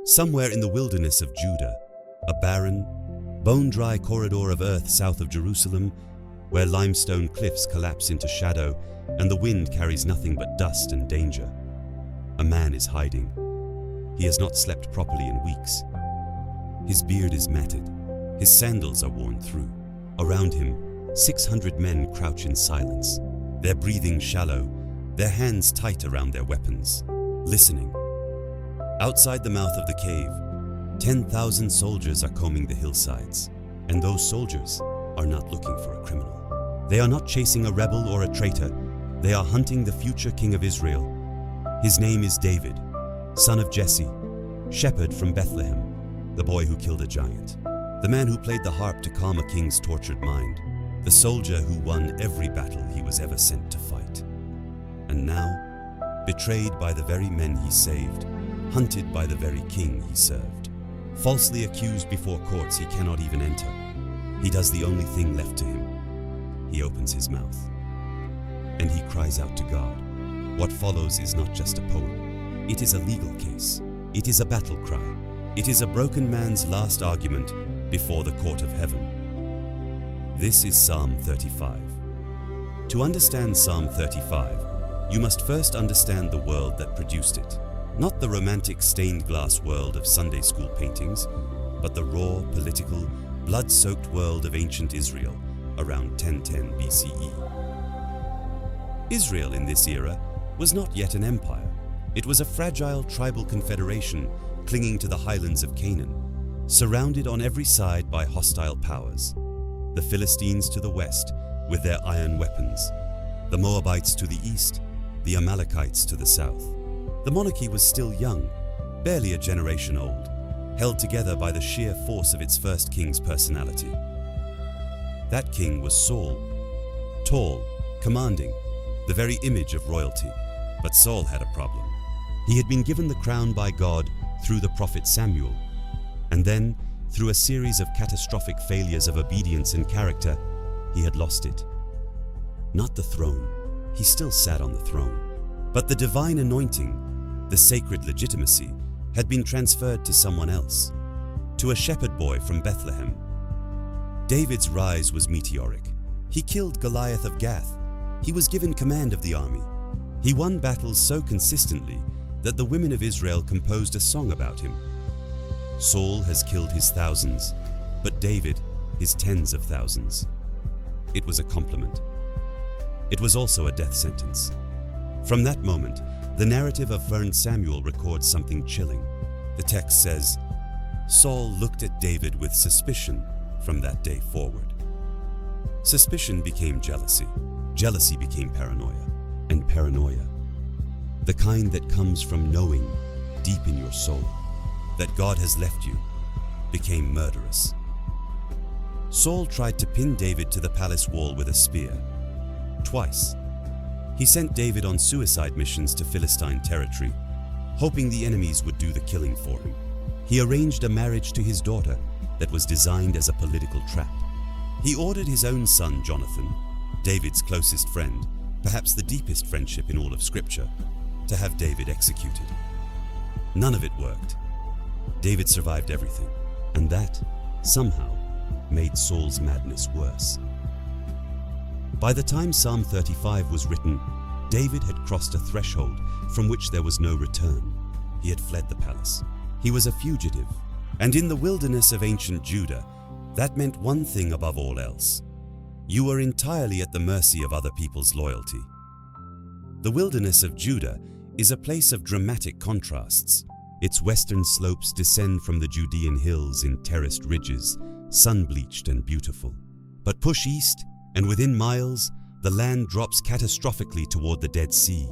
Somewhere in the wilderness of Judah, a barren, bone-dry corridor of earth south of Jerusalem, where limestone cliffs collapse into shadow and the wind carries nothing but dust and danger, a man is hiding. He has not slept properly in weeks. His beard is matted. His sandals are worn through. Around him, 600 men crouch in silence, their breathing shallow, their hands tight around their weapons, listening. Outside the mouth of the cave, 10,000 soldiers are combing the hillsides, and those soldiers are not looking for a criminal. They are not chasing a rebel or a traitor. They are hunting the future king of Israel. His name is David, son of Jesse, shepherd from Bethlehem, the boy who killed a giant, the man who played the harp to calm a king's tortured mind, the soldier who won every battle he was ever sent to fight. And now, betrayed by the very men he saved, hunted by the very king he served, falsely accused before courts he cannot even enter, he does the only thing left to him. He opens his mouth, and he cries out to God. What follows is not just a poem. It is a legal case. It is a battle cry. It is a broken man's last argument before the court of heaven. This is Psalm 35. To understand Psalm 35, you must first understand the world that produced it. Not the romantic stained glass world of Sunday school paintings, but the raw, political, blood-soaked world of ancient Israel around 1010 BCE. Israel in this era was not yet an empire. It was a fragile tribal confederation clinging to the highlands of Canaan, surrounded on every side by hostile powers. The Philistines to the west with their iron weapons, the Moabites to the east, the Amalekites to the south. The monarchy was still young, barely a generation old, held together by the sheer force of its first king's personality. That king was Saul, tall, commanding, the very image of royalty. But Saul had a problem. He had been given the crown by God through the prophet Samuel, and then, through a series of catastrophic failures of obedience and character, he had lost it. Not the throne. He still sat on the throne. But the divine anointing, the sacred legitimacy, had been transferred to someone else, to a shepherd boy from Bethlehem. David's rise was meteoric. He killed Goliath of Gath. He was given command of the army. He won battles so consistently that the women of Israel composed a song about him. Saul has killed his thousands, but David his tens of thousands. It was a compliment. It was also a death sentence. From that moment, the narrative of 1 Samuel records something chilling. The text says, Saul looked at David with suspicion from that day forward. Suspicion became jealousy. Jealousy became paranoia. And paranoia, the kind that comes from knowing deep in your soul that God has left you, became murderous. Saul tried to pin David to the palace wall with a spear. Twice. He sent David on suicide missions to Philistine territory, hoping the enemies would do the killing for him. He arranged a marriage to his daughter that was designed as a political trap. He ordered his own son, Jonathan, David's closest friend, perhaps the deepest friendship in all of Scripture, to have David executed. None of it worked. David survived everything, and that, somehow, made Saul's madness worse. By the time Psalm 35 was written, David had crossed a threshold from which there was no return. He had fled the palace. He was a fugitive, and in the wilderness of ancient Judah, that meant one thing above all else. You were entirely at the mercy of other people's loyalty. The wilderness of Judah is a place of dramatic contrasts. Its western slopes descend from the Judean hills in terraced ridges, sun-bleached and beautiful. But push east, and within miles, the land drops catastrophically toward the Dead Sea,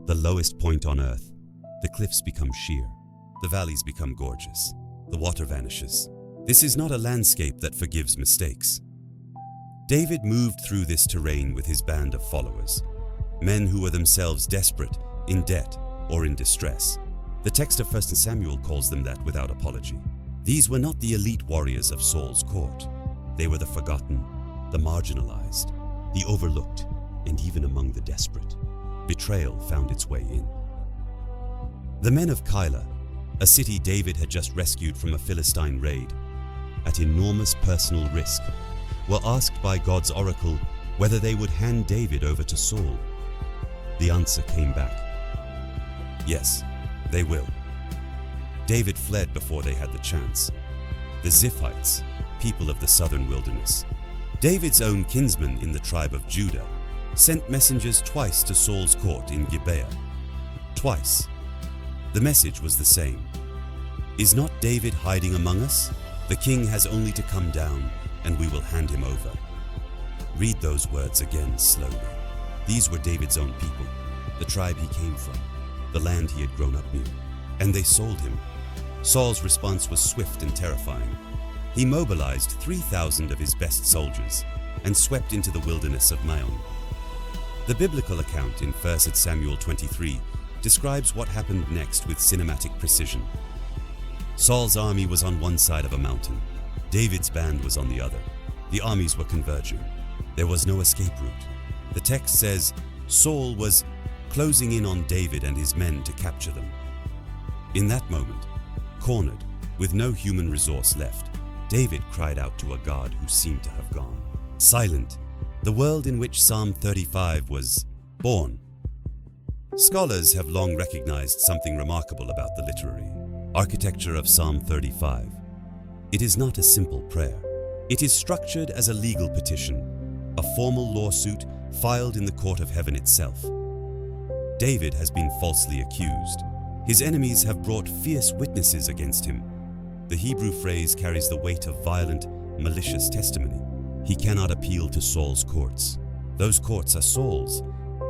the lowest point on earth. The cliffs become sheer. The valleys become gorgeous. The water vanishes. This is not a landscape that forgives mistakes. David moved through this terrain with his band of followers, men who were themselves desperate, in debt, or in distress. The text of 1 Samuel calls them that without apology. These were not the elite warriors of Saul's court. They were the forgotten, the marginalized, the overlooked, and even among the desperate. Betrayal found its way in. The men of Keilah, a city David had just rescued from a Philistine raid, at enormous personal risk, were asked by God's oracle whether they would hand David over to Saul. The answer came back: yes, they will. David fled before they had the chance. The Ziphites, people of the southern wilderness, David's own kinsmen in the tribe of Judah, sent messengers twice to Saul's court in Gibeah. Twice. The message was the same. Is not David hiding among us? The king has only to come down, and we will hand him over. Read those words again slowly. These were David's own people, the tribe he came from, the land he had grown up near, and they sold him. Saul's response was swift and terrifying. He mobilized 3,000 of his best soldiers and swept into the wilderness of Maon. The biblical account in 1 Samuel 23 describes what happened next with cinematic precision. Saul's army was on one side of a mountain. David's band was on the other. The armies were converging. There was no escape route. The text says Saul was closing in on David and his men to capture them. In that moment, cornered, with no human resource left, David cried out to a God who seemed to have gone silent, the world in which Psalm 35 was born. Scholars have long recognized something remarkable about the literary architecture of Psalm 35. It is not a simple prayer. It is structured as a legal petition, a formal lawsuit filed in the court of heaven itself. David has been falsely accused. His enemies have brought fierce witnesses against him. The Hebrew phrase carries the weight of violent, malicious testimony. He cannot appeal to Saul's courts. Those courts are Saul's.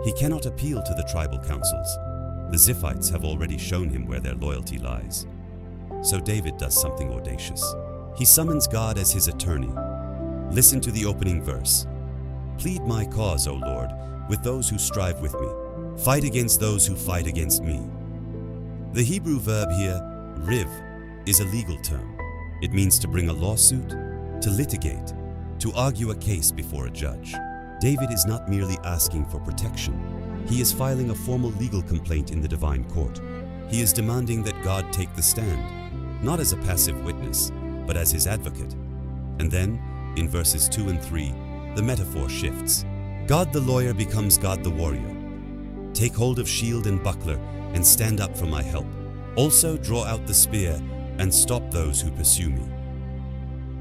He cannot appeal to the tribal councils. The Ziphites have already shown him where their loyalty lies. So David does something audacious. He summons God as his attorney. Listen to the opening verse. Plead my cause, O Lord, with those who strive with me. Fight against those who fight against me. The Hebrew verb here, riv, is a legal term. It means to bring a lawsuit, to litigate, to argue a case before a judge. David is not merely asking for protection. He is filing a formal legal complaint in the divine court. He is demanding that God take the stand, not as a passive witness, but as his advocate. And then, in verses 2 and 3, the metaphor shifts. God the lawyer becomes God the warrior. Take hold of shield and buckler and stand up for my help. Also draw out the spear and stop those who pursue me.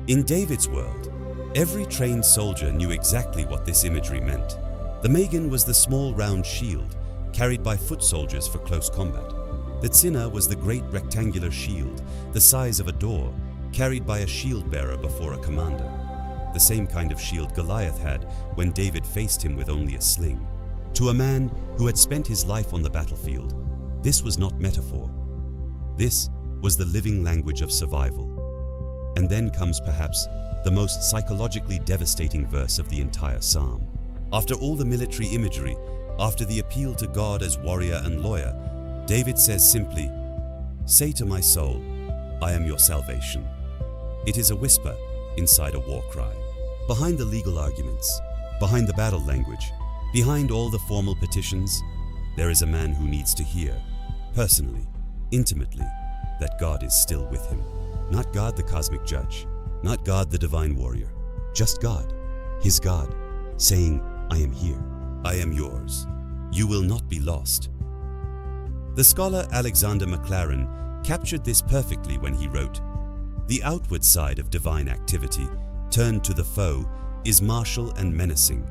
In David's world, every trained soldier knew exactly what this imagery meant. The magen was the small round shield carried by foot soldiers for close combat. The tzina was the great rectangular shield, the size of a door, carried by a shield bearer before a commander. The same kind of shield Goliath had when David faced him with only a sling. To a man who had spent his life on the battlefield, this was not metaphor. This was the living language of survival. And then comes perhaps the most psychologically devastating verse of the entire psalm. After all the military imagery, after the appeal to God as warrior and lawyer, David says simply, "Say to my soul, I am your salvation." It is a whisper inside a war cry. Behind the legal arguments, behind the battle language, behind all the formal petitions, there is a man who needs to hear, personally, intimately, that God is still with him. Not God the cosmic judge, not God the divine warrior, just God, his God, saying, "I am here, I am yours, you will not be lost." The scholar Alexander Maclaren captured this perfectly when he wrote, "The outward side of divine activity, turned to the foe, is martial and menacing.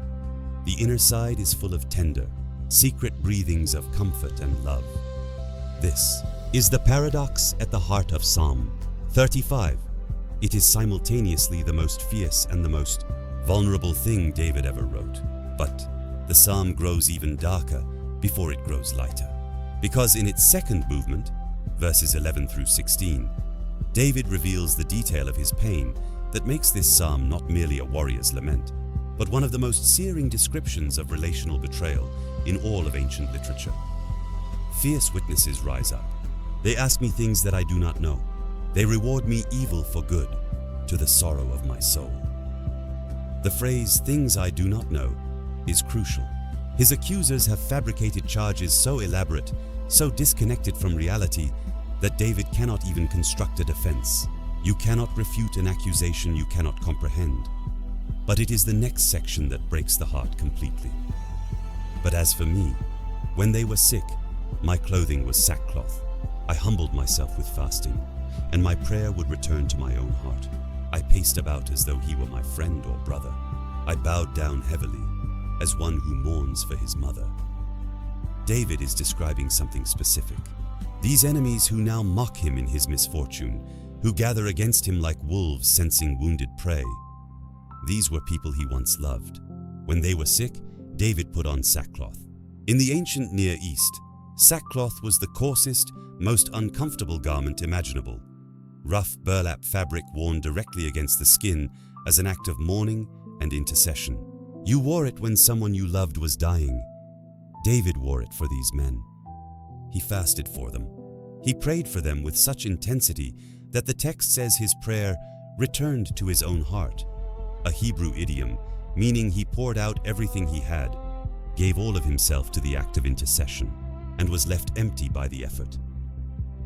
The inner side is full of tender, secret breathings of comfort and love." This is the paradox at the heart of Psalm 35. It is simultaneously the most fierce and the most vulnerable thing David ever wrote. But the psalm grows even darker before it grows lighter. Because in its second movement, verses 11 through 16, David reveals the detail of his pain that makes this psalm not merely a warrior's lament, but one of the most searing descriptions of relational betrayal in all of ancient literature. Fierce witnesses rise up. They ask me things that I do not know. They reward me evil for good, to the sorrow of my soul. The phrase, "things I do not know," is crucial. His accusers have fabricated charges so elaborate, so disconnected from reality, that David cannot even construct a defense. You cannot refute an accusation you cannot comprehend. But it is the next section that breaks the heart completely. But as for me, when they were sick, my clothing was sackcloth. I humbled myself with fasting, and my prayer would return to my own heart. I paced about as though he were my friend or brother. I bowed down heavily, as one who mourns for his mother. David is describing something specific. These enemies who now mock him in his misfortune, who gather against him like wolves sensing wounded prey. These were people he once loved. When they were sick, David put on sackcloth. In the ancient Near East, sackcloth was the coarsest, most uncomfortable garment imaginable. Rough burlap fabric worn directly against the skin as an act of mourning and intercession. You wore it when someone you loved was dying. David wore it for these men. He fasted for them. He prayed for them with such intensity that the text says his prayer returned to his own heart, a Hebrew idiom meaning he poured out everything he had, gave all of himself to the act of intercession, and was left empty by the effort.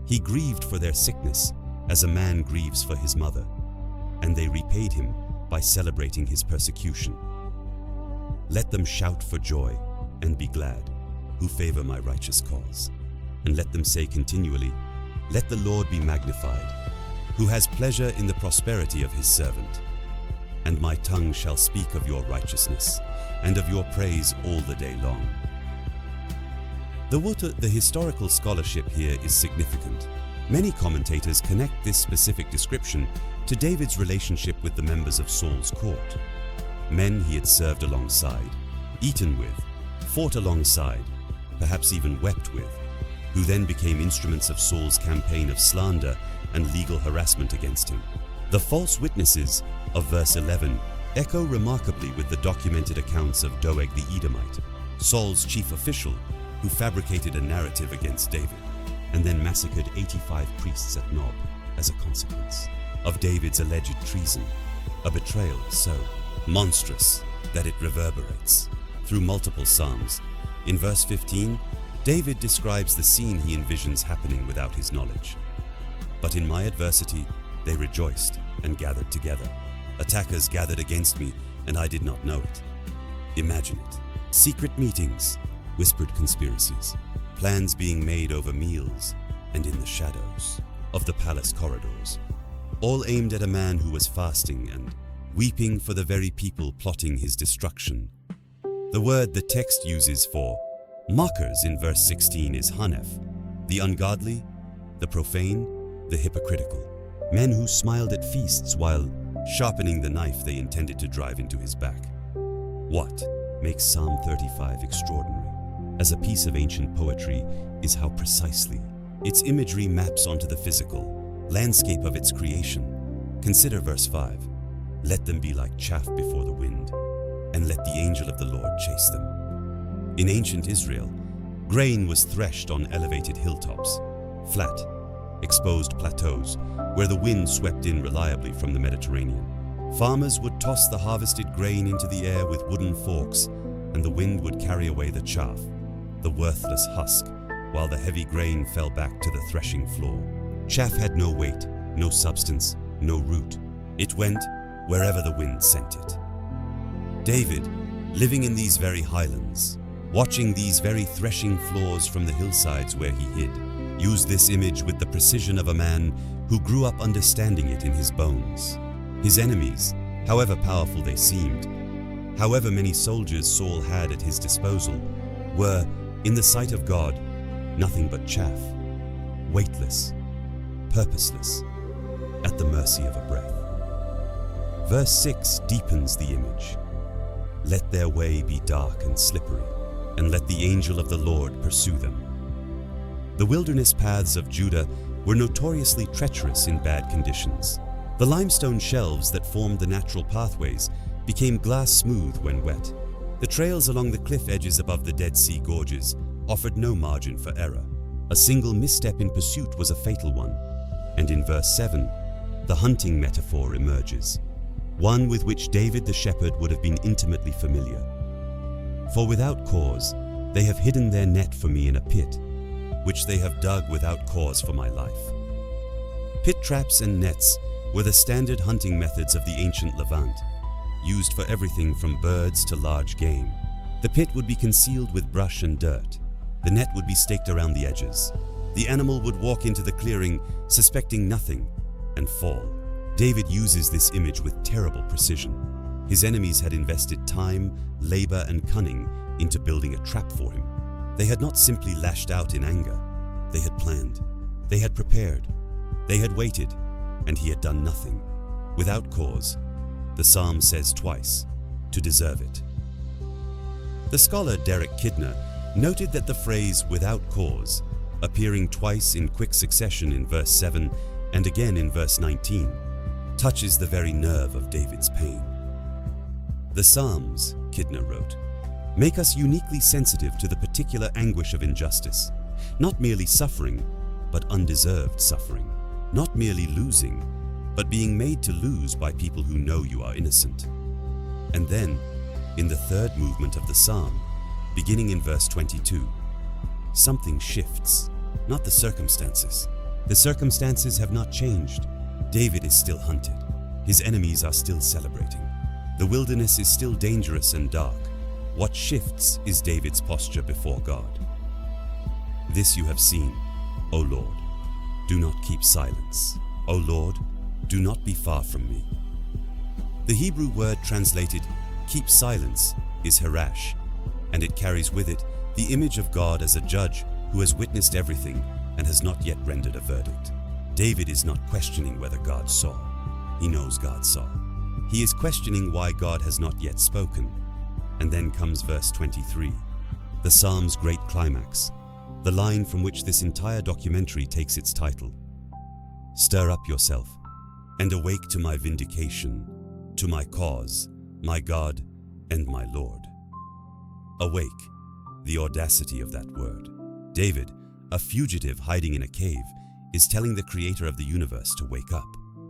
He grieved for their sickness as a man grieves for his mother, and they repaid him by celebrating his persecution. Let them shout for joy and be glad, who favor my righteous cause. And let them say continually, let the Lord be magnified, who has pleasure in the prosperity of his servant. And my tongue shall speak of your righteousness, and of your praise all the day long. The historical scholarship here is significant. Many commentators connect this specific description to David's relationship with the members of Saul's court. Men he had served alongside, eaten with, fought alongside, perhaps even wept with, who then became instruments of Saul's campaign of slander and legal harassment against him. The false witnesses of verse 11 echo remarkably with the documented accounts of Doeg the Edomite, Saul's chief official, who fabricated a narrative against David and then massacred 85 priests at Nob as a consequence of David's alleged treason, a betrayal so monstrous that it reverberates through multiple psalms. In verse 15, David describes the scene he envisions happening without his knowledge. But in my adversity, they rejoiced and gathered together. Attackers gathered against me, and I did not know it. Imagine it. Secret meetings, whispered conspiracies, plans being made over meals and in the shadows of the palace corridors, all aimed at a man who was fasting and weeping for the very people plotting his destruction. The word the text uses for mockers in verse 16 is hanef, the ungodly, the profane, the hypocritical, men who smiled at feasts while sharpening the knife they intended to drive into his back. What makes Psalm 35 extraordinary as a piece of ancient poetry is how precisely its imagery maps onto the physical landscape of its creation. Consider verse 5. Let them be like chaff before the wind, and let the angel of the Lord chase them. In ancient Israel, grain was threshed on elevated hilltops, flat, exposed plateaus where the wind swept in reliably from the Mediterranean. Farmers would toss the harvested grain into the air with wooden forks, and the wind would carry away the chaff, the worthless husk, while the heavy grain fell back to the threshing floor. Chaff had no weight, no substance, no root. It went wherever the wind sent it. David, living in these very highlands, watching these very threshing floors from the hillsides where he hid, used this image with the precision of a man who grew up understanding it in his bones. His enemies, however powerful they seemed, however many soldiers Saul had at his disposal, were, in the sight of God, nothing but chaff, weightless, purposeless, at the mercy of a breath. Verse 6 deepens the image. Let their way be dark and slippery, and let the angel of the Lord pursue them. The wilderness paths of Judah were notoriously treacherous in bad conditions. The limestone shelves that formed the natural pathways became glass smooth when wet. The trails along the cliff edges above the Dead Sea gorges offered no margin for error. A single misstep in pursuit was a fatal one. And in verse 7, the hunting metaphor emerges, one with which David the shepherd would have been intimately familiar. For without cause, they have hidden their net for me in a pit. which they have dug without cause for my life. Pit traps and nets were the standard hunting methods of the ancient Levant, used for everything from birds to large game. The pit would be concealed with brush and dirt. The net would be staked around the edges. The animal would walk into the clearing, suspecting nothing, and fall. David uses this image with terrible precision. His enemies had invested time, labor, and cunning into building a trap for him. They had not simply lashed out in anger. They had planned. They had prepared. They had waited, and he had done nothing. Without cause, the psalm says twice, to deserve it. The scholar Derek Kidner noted that the phrase "without cause," appearing twice in quick succession in verse 7 and again in verse 19, touches the very nerve of David's pain. The Psalms, Kidner wrote, make us uniquely sensitive to the particular anguish of injustice, not merely suffering, but undeserved suffering, not merely losing, but being made to lose by people who know you are innocent. And then, in the third movement of the psalm, beginning in verse 22, something shifts, not the circumstances. The circumstances have not changed. David is still hunted. His enemies are still celebrating. The wilderness is still dangerous and dark. What shifts is David's posture before God. This you have seen, O Lord. Do not keep silence. O Lord, do not be far from me. The Hebrew word translated keep silence is harash, and it carries with it the image of God as a judge who has witnessed everything and has not yet rendered a verdict. David is not questioning whether God saw. He knows God saw. He is questioning why God has not yet spoken. And then comes verse 23, the psalm's great climax, the line from which this entire documentary takes its title. Stir up yourself and awake to my vindication, to my cause, my God and my Lord. Awake, the audacity of that word. David, a fugitive hiding in a cave, is telling the creator of the universe to wake up.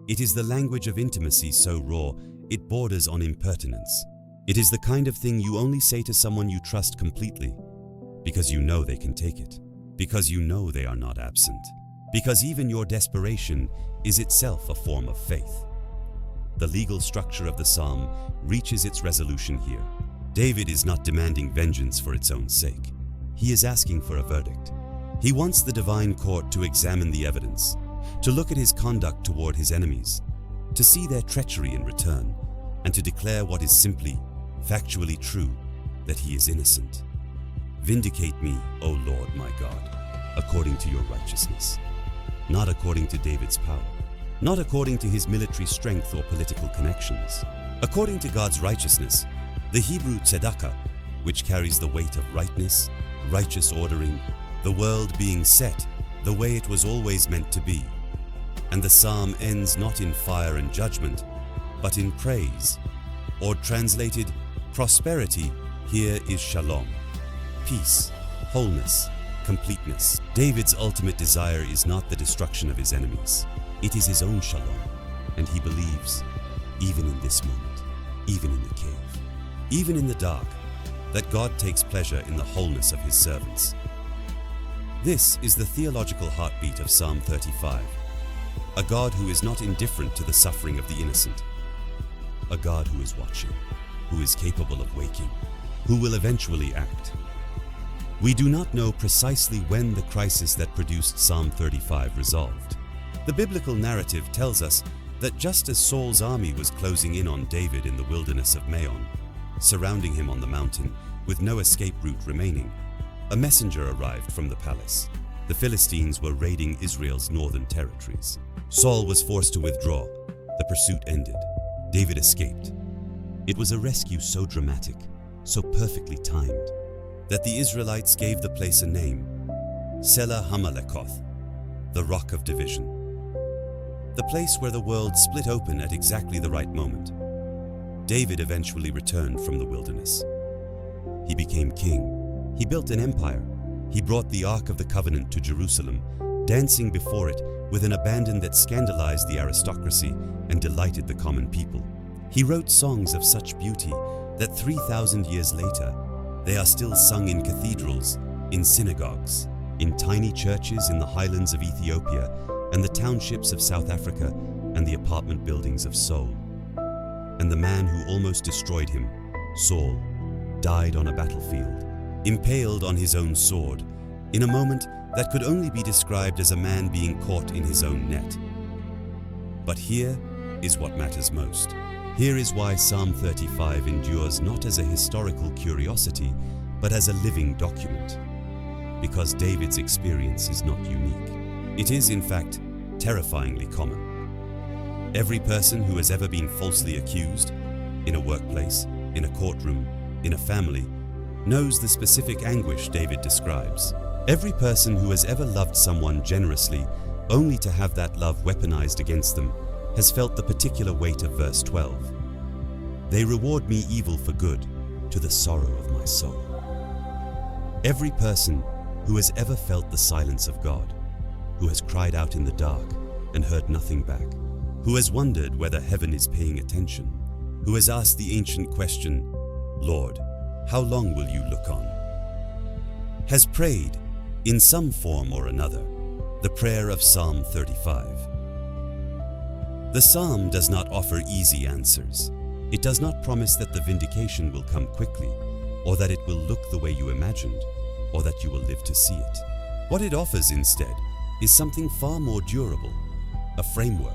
It is the language of intimacy so raw, it borders on impertinence. It is the kind of thing you only say to someone you trust completely, because you know they can take it, because you know they are not absent, because even your desperation is itself a form of faith. The legal structure of the psalm reaches its resolution here. David is not demanding vengeance for its own sake. He is asking for a verdict. He wants the divine court to examine the evidence, to look at his conduct toward his enemies, to see their treachery in return, and to declare what is simply, factually true, that he is innocent. Vindicate me, O Lord my God, according to your righteousness, not according to David's power, not according to his military strength or political connections. According to God's righteousness, the Hebrew tzedakah, which carries the weight of rightness, righteous ordering, the world being set the way it was always meant to be. And the psalm ends not in fire and judgment, but in praise, or translated, prosperity here is shalom, peace, wholeness, completeness. David's ultimate desire is not the destruction of his enemies. It is his own shalom, and he believes, even in this moment, even in the cave, even in the dark, that God takes pleasure in the wholeness of his servants. This is the theological heartbeat of Psalm 35, a God who is not indifferent to the suffering of the innocent, a God who is watching, who is capable of waking, who will eventually act. We do not know precisely when the crisis that produced Psalm 35 resolved. The biblical narrative tells us that just as Saul's army was closing in on David in the wilderness of Maon, surrounding him on the mountain with no escape route remaining, a messenger arrived from the palace. The Philistines were raiding Israel's northern territories. Saul was forced to withdraw. The pursuit ended. David escaped. It was a rescue so dramatic, so perfectly timed, that the Israelites gave the place a name, Selah Hamalekoth, the Rock of Division. The place where the world split open at exactly the right moment. David eventually returned from the wilderness. He became king. He built an empire. He brought the Ark of the Covenant to Jerusalem, dancing before it with an abandon that scandalized the aristocracy and delighted the common people. He wrote songs of such beauty that 3,000 years later, they are still sung in cathedrals, in synagogues, in tiny churches in the highlands of Ethiopia and the townships of South Africa and the apartment buildings of Seoul. And the man who almost destroyed him, Saul, died on a battlefield, impaled on his own sword, in a moment that could only be described as a man being caught in his own net. But here is what matters most. Here is why Psalm 35 endures not as a historical curiosity, but as a living document. Because David's experience is not unique. It is, in fact, terrifyingly common. Every person who has ever been falsely accused, in a workplace, in a courtroom, in a family, knows the specific anguish David describes. Every person who has ever loved someone generously, only to have that love weaponized against them, has felt the particular weight of verse 12. They reward me evil for good, to the sorrow of my soul. Every person who has ever felt the silence of God, who has cried out in the dark and heard nothing back, who has wondered whether heaven is paying attention, who has asked the ancient question, Lord, how long will you look on? Has prayed, in some form or another, the prayer of Psalm 35. The psalm does not offer easy answers. It does not promise that the vindication will come quickly, or that it will look the way you imagined, or that you will live to see it. What it offers instead is something far more durable, a framework,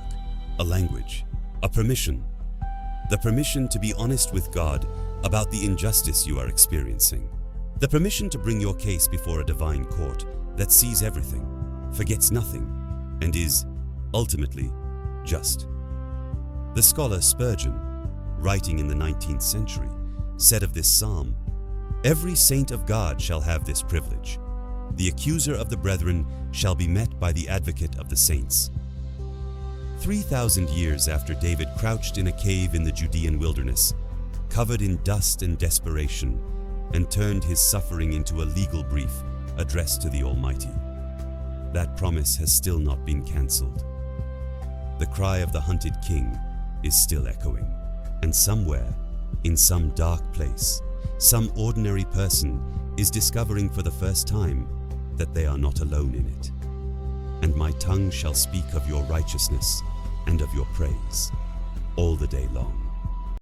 a language, a permission. The permission to be honest with God about the injustice you are experiencing. The permission to bring your case before a divine court that sees everything, forgets nothing, and is, ultimately, just. The scholar Spurgeon, writing in the 19th century, said of this psalm, "Every saint of God shall have this privilege. The accuser of the brethren shall be met by the advocate of the saints." 3,000 years after David crouched in a cave in the Judean wilderness, covered in dust and desperation, and turned his suffering into a legal brief addressed to the Almighty, that promise has still not been cancelled. The cry of the hunted king is still echoing, and somewhere, in some dark place, some ordinary person is discovering for the first time that they are not alone in it. And my tongue shall speak of your righteousness and of your praise all the day long.